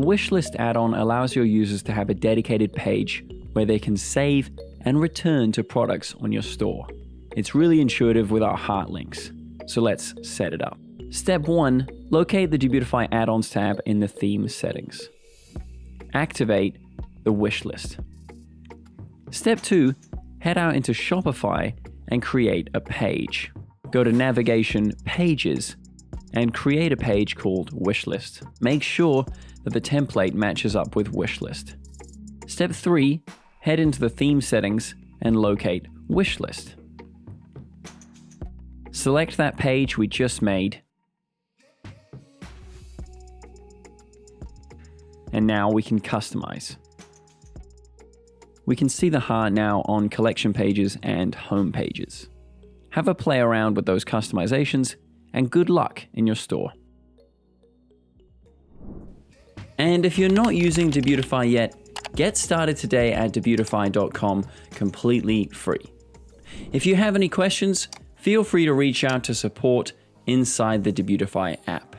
Wishlist add-on allows your users to have a dedicated page where they can save and return to products on your store. It's really intuitive with our heart links. So let's set it up. Step 1, locate the Debutify Add-ons tab in the theme settings. Activate the wishlist. Step 2, head out into Shopify and create a page. Go to Navigation, Pages, and create a page called Wishlist. Make sure that the template matches up with Wishlist. Step 3, head into the theme settings and locate Wishlist. Select that page we just made. And now we can customize. We can see the heart now on collection pages and home pages. Have a play around with those customizations, and good luck in your store. And if you're not using Debutify yet, get started today at Debutify.com completely free. If you have any questions, feel free to reach out to support inside the Debutify app.